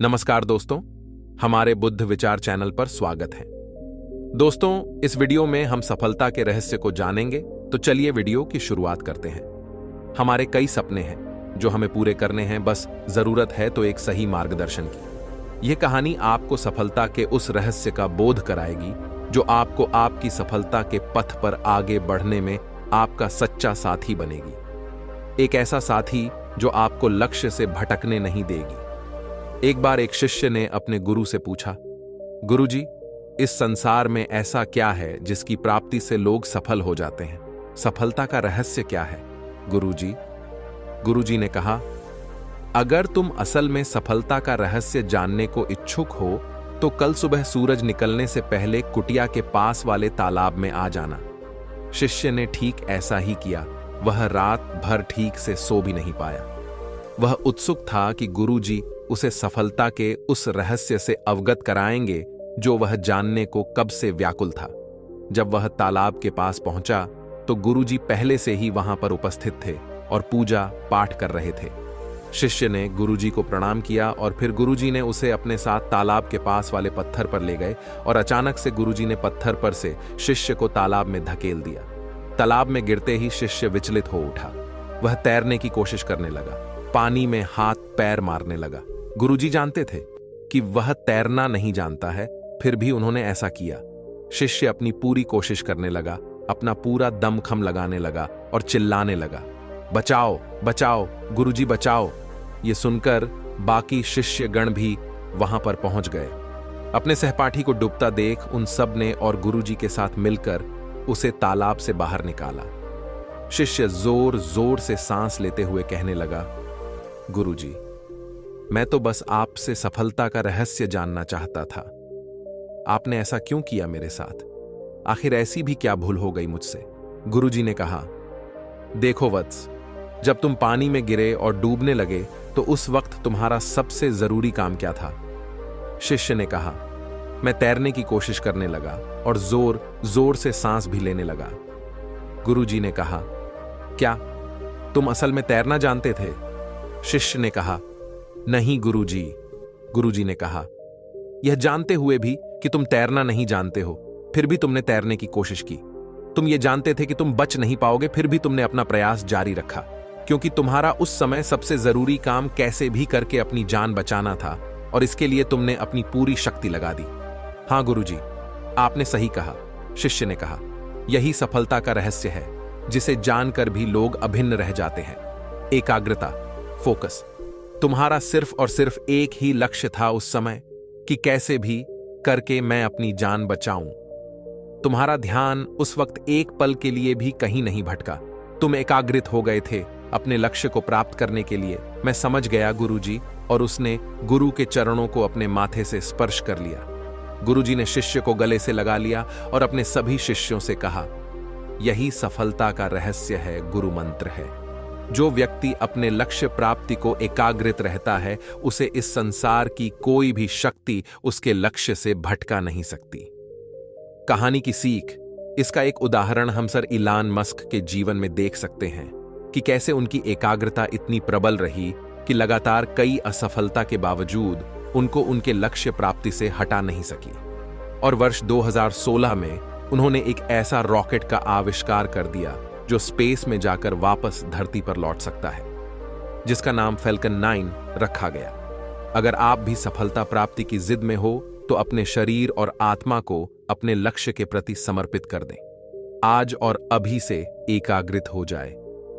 नमस्कार दोस्तों, हमारे बुद्ध विचार चैनल पर स्वागत है। दोस्तों, इस वीडियो में हम सफलता के रहस्य को जानेंगे, तो चलिए वीडियो की शुरुआत करते हैं। हमारे कई सपने हैं जो हमें पूरे करने हैं, बस जरूरत है तो एक सही मार्गदर्शन की। यह कहानी आपको सफलता के उस रहस्य का बोध कराएगी जो आपको आपकी सफलता के पथ पर आगे बढ़ने में आपका सच्चा साथी बनेगी। एक ऐसा साथी जो आपको लक्ष्य से भटकने नहीं देगी। एक बार एक शिष्य ने अपने गुरु से पूछा, गुरुजी, इस संसार में ऐसा क्या है जिसकी प्राप्ति से लोग सफल हो जाते हैं? सफलता का रहस्य क्या है गुरुजी? गुरुजी ने कहा, अगर तुम असल में सफलता का रहस्य जानने को इच्छुक हो तो कल सुबह सूरज निकलने से पहले कुटिया के पास वाले तालाब में आ जाना। शिष्य ने ठीक ऐसा ही किया। वह रात भर ठीक से सो भी नहीं पाया। वह उत्सुक था कि गुरुजी उसे सफलता के उस रहस्य से अवगत कराएंगे जो वह जानने को कब से व्याकुल था। जब वह तालाब के पास पहुंचा तो गुरुजी पहले से ही वहां पर उपस्थित थे और पूजा पाठ कर रहे थे। शिष्य ने गुरुजी को प्रणाम किया और फिर गुरुजी ने उसे अपने साथ तालाब के पास वाले पत्थर पर ले गए और अचानक से गुरुजी ने पत्थर पर से शिष्य को तालाब में धकेल दिया। तालाब में गिरते ही शिष्य विचलित हो उठा। वह तैरने की कोशिश करने लगा, पानी में हाथ पैर मारने लगा। गुरुजी जानते थे कि वह तैरना नहीं जानता है, फिर भी उन्होंने ऐसा किया। शिष्य अपनी पूरी कोशिश करने लगा, अपना पूरा दमखम लगाने लगा और चिल्लाने लगा, बचाओ बचाओ गुरुजी बचाओ। ये सुनकर बाकी शिष्यगण भी वहां पर पहुंच गए। अपने सहपाठी को डूबता देख उन सब ने और गुरुजी के साथ मिलकर उसे तालाब से बाहर निकाला। शिष्य जोर जोर से सांस लेते हुए कहने लगा, गुरुजी, मैं तो बस आपसे सफलता का रहस्य जानना चाहता था। आपने ऐसा क्यों किया मेरे साथ? आखिर ऐसी भी क्या भूल हो गई मुझसे? गुरुजी ने कहा, देखो वत्स, जब तुम पानी में गिरे और डूबने लगे तो उस वक्त तुम्हारा सबसे जरूरी काम क्या था? शिष्य ने कहा, मैं तैरने की कोशिश करने लगा और जोर जोर से सांस भी लेने लगा। गुरुजी ने कहा, क्या तुम असल में तैरना जानते थे? शिष्य ने कहा, नहीं गुरुजी। गुरुजी ने कहा, यह जानते हुए भी कि तुम तैरना नहीं जानते हो, फिर भी तुमने तैरने की कोशिश की। तुम ये जानते थे कि तुम बच नहीं पाओगे, फिर भी तुमने अपना प्रयास जारी रखा, क्योंकि तुम्हारा उस समय सबसे जरूरी काम कैसे भी करके अपनी जान बचाना था और इसके लिए तुमने अपनी पूरी शक्ति लगा दी। हां गुरुजी, आपने सही कहा। शिष्य ने कहा, यही सफलता का रहस्य है जिसे जानकर भी लोग अभिन्न रह जाते हैं। एकाग्रता, फोकस। तुम्हारा सिर्फ और सिर्फ एक ही लक्ष्य था उस समय कि कैसे भी करके मैं अपनी जान बचाऊं। तुम्हारा ध्यान उस वक्त एक पल के लिए भी कहीं नहीं भटका। तुम एकाग्रित हो गए थे अपने लक्ष्य को प्राप्त करने के लिए। मैं समझ गया गुरुजी, और उसने गुरु के चरणों को अपने माथे से स्पर्श कर लिया। गुरुजी ने शिष्य को गले से लगा लिया और अपने सभी शिष्यों से कहा, यही सफलता का रहस्य है, गुरु मंत्र है। जो व्यक्ति अपने लक्ष्य प्राप्ति को एकाग्रित रहता है, उसे इस संसार की कोई भी शक्ति उसके लक्ष्य से भटका नहीं सकती। कहानी की सीख, इसका एक उदाहरण हम सर इलान मस्क के जीवन में देख सकते हैं कि कैसे उनकी एकाग्रता इतनी प्रबल रही कि लगातार कई असफलता के बावजूद उनको उनके लक्ष्य प्राप्ति से हटा नहीं सकी। और वर्ष 2016 में उन्होंने एक ऐसा रॉकेट का आविष्कार कर दिया जो स्पेस में जाकर वापस धरती पर लौट सकता है, जिसका नाम फैल्कन 9 रखा गया। अगर आप भी सफलता प्राप्ति की जिद में हो तो अपने शरीर और आत्मा को अपने लक्ष्य के प्रति समर्पित कर दें। आज और अभी से एकाग्रित हो जाए।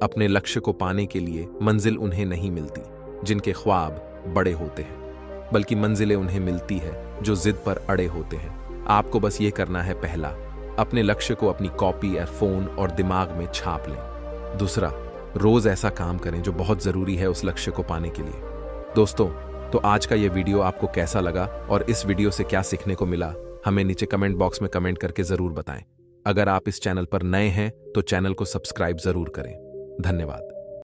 अपने लक्ष्य को पाने के लिए मंजिल उन्हें नहीं मिलती जिनके ख्वाब बड़े होते हैं, बल्कि मंजिलें उन्हें मिलती है जो जिद पर अड़े होते हैं। आपको बस ये करना है, पहला, अपने लक्ष्य को अपनी कॉपी या फोन और दिमाग में छाप लें। दूसरा, रोज ऐसा काम करें जो बहुत जरूरी है उस लक्ष्य को पाने के लिए। दोस्तों, तो आज का ये वीडियो आपको कैसा लगा और इस वीडियो से क्या सीखने को मिला, हमें नीचे कमेंट बॉक्स में कमेंट करके जरूर बताएं। अगर आप इस चैनल पर नए हैं तो चैनल को सब्सक्राइब जरूर करें। धन्यवाद।